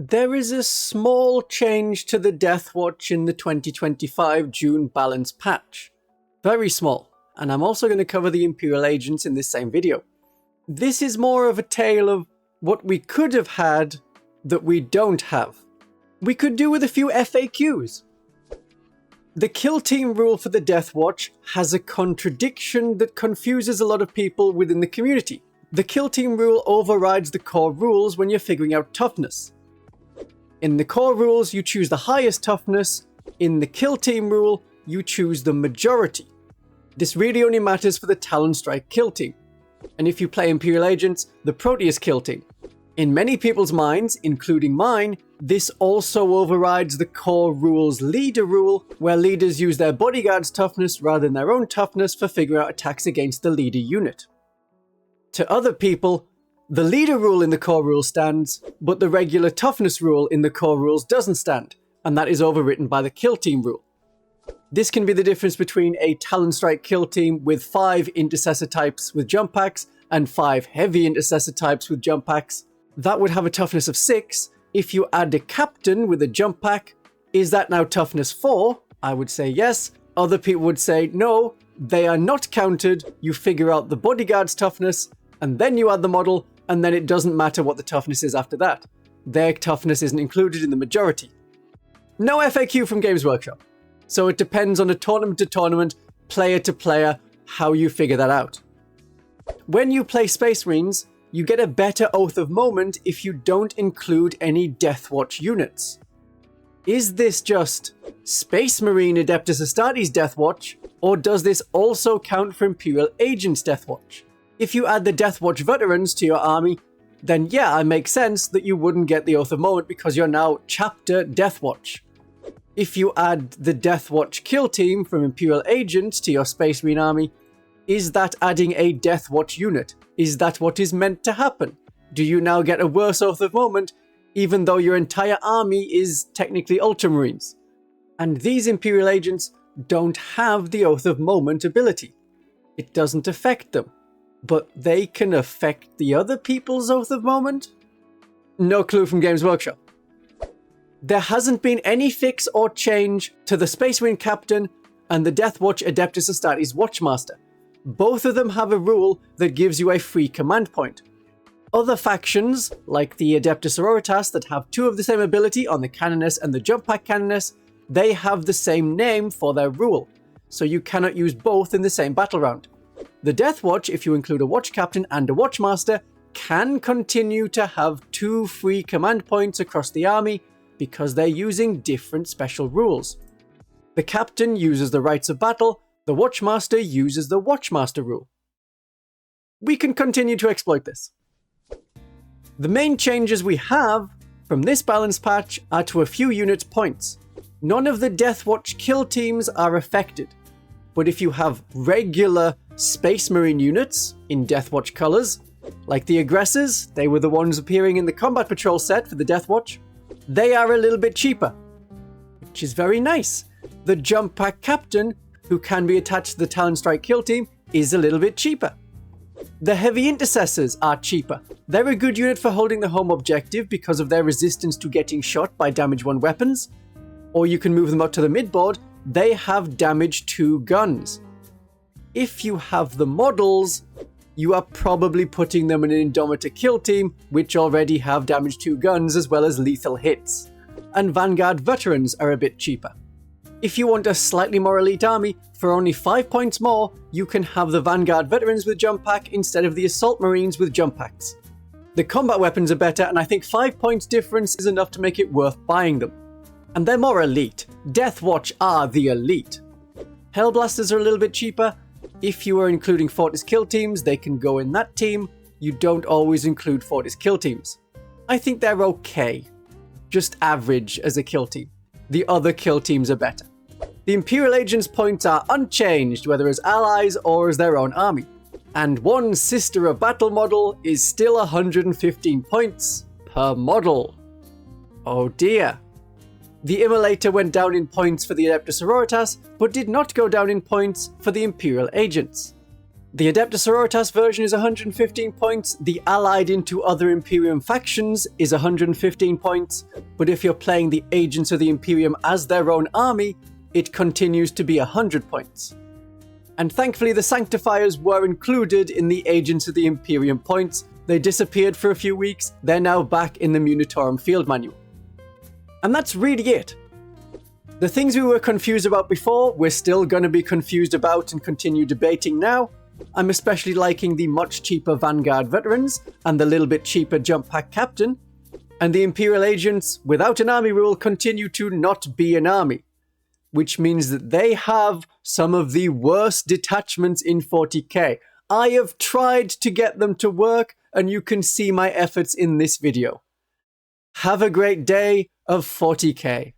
There is a small change to the Deathwatch in the 2025 June balance patch. Very small, and I'm also going to cover the Imperial Agents in this same video. This is more of a tale of what we could have had that we don't have. We could do with a few FAQs. The kill team rule for the Deathwatch has a contradiction that confuses a lot of people within the community. The kill team rule overrides the core rules when you're figuring out toughness. In the core rules, you choose the highest toughness. In the kill team rule, you choose the majority. This really only matters for the Talonstrike kill team. And if you play Imperial Agents, the Proteus kill team. In many people's minds, including mine, this also overrides the core rules leader rule, where leaders use their bodyguard's toughness rather than their own toughness for figuring out attacks against the leader unit. To other people, the leader rule in the core rule stands, but the regular toughness rule in the core rules doesn't stand, and that is overwritten by the kill team rule. This can be the difference between a Talonstrike kill team with 5 intercessor types with jump packs and 5 heavy intercessor types with jump packs. That would have a toughness of 6. If you add a captain with a jump pack, is that now toughness 4? I would say yes. Other people would say no, they are not counted. You figure out the bodyguard's toughness, and then you add the model, and then it doesn't matter what the toughness is after that. Their toughness isn't included in the majority. No FAQ from Games Workshop. So it depends on a tournament to tournament, player to player, how you figure that out. When you play Space Marines, you get a better Oath of Moment if you don't include any Deathwatch units. Is this just Space Marine Adeptus Astartes Deathwatch, or does this also count for Imperial Agents Deathwatch? If you add the Deathwatch veterans to your army, then yeah, it makes sense that you wouldn't get the Oath of Moment because you're now Chapter Deathwatch. If you add the Deathwatch kill team from Imperial Agents to your Space Marine army, is that adding a Deathwatch unit? Is that what is meant to happen? Do you now get a worse Oath of Moment, even though your entire army is technically Ultramarines? And these Imperial Agents don't have the Oath of Moment ability. It doesn't affect them. But they can affect the other people's Oath of Moment? No clue from Games Workshop. There hasn't been any fix or change to the Space Marine Captain and the Deathwatch Adeptus Astartes Watchmaster. Both of them have a rule that gives you a free command point. Other factions, like the Adeptus Sororitas that have 2 of the same ability on the Canoness and the Jump Pack Canoness, they have the same name for their rule, so you cannot use both in the same battle round. The Deathwatch, if you include a Watch Captain and a Watchmaster, can continue to have 2 free command points across the army because they're using different special rules. The Captain uses the Rites of Battle, the Watchmaster uses the Watchmaster rule. We can continue to exploit this. The main changes we have from this balance patch are to a few units points. None of the Deathwatch kill teams are affected, but if you have regular Space Marine units in Deathwatch colors, like the Aggressors, they were the ones appearing in the Combat Patrol set for the Deathwatch, they are a little bit cheaper, which is very nice. The Jump Pack Captain, who can be attached to the Talonstrike kill team, is a little bit cheaper. The Heavy Intercessors are cheaper. They're a good unit for holding the home objective because of their resistance to getting shot by damage 1 weapons, or you can move them up to the midboard. They have damage 2 guns. If you have the models, you are probably putting them in an Indomitor kill team, which already have damage 2 guns as well as lethal hits. And Vanguard veterans are a bit cheaper. If you want a slightly more elite army, for only 5 points more, you can have the Vanguard veterans with jump pack instead of the Assault Marines with jump packs. The combat weapons are better, and I think 5 points difference is enough to make it worth buying them. And they're more elite. Deathwatch are the elite. Hellblasters are a little bit cheaper. If you are including Fortis kill teams, they can go in that team. You don't always include Fortis kill teams. I think they're okay. Just average as a kill team. The other kill teams are better. The Imperial Agents points are unchanged, whether as allies or as their own army. And one Sister of Battle model is still 115 points per model. Oh dear. The Immolator went down in points for the Adeptus Sororitas, but did not go down in points for the Imperial Agents. The Adeptus Sororitas version is 115 points, the Allied into other Imperium factions is 115 points, but if you're playing the Agents of the Imperium as their own army, it continues to be 100 points. And thankfully the Sanctifiers were included in the Agents of the Imperium points. They disappeared for a few weeks, they're now back in the Munitorum Field Manual. And that's really it. The things we were confused about before, we're still going to be confused about and continue debating now. I'm especially liking the much cheaper Vanguard Veterans and the little bit cheaper Jump Pack Captain. And the Imperial Agents, without an army rule, continue to not be an army. Which means that they have some of the worst detachments in 40k. I have tried to get them to work, and you can see my efforts in this video. Have a great day of 40k.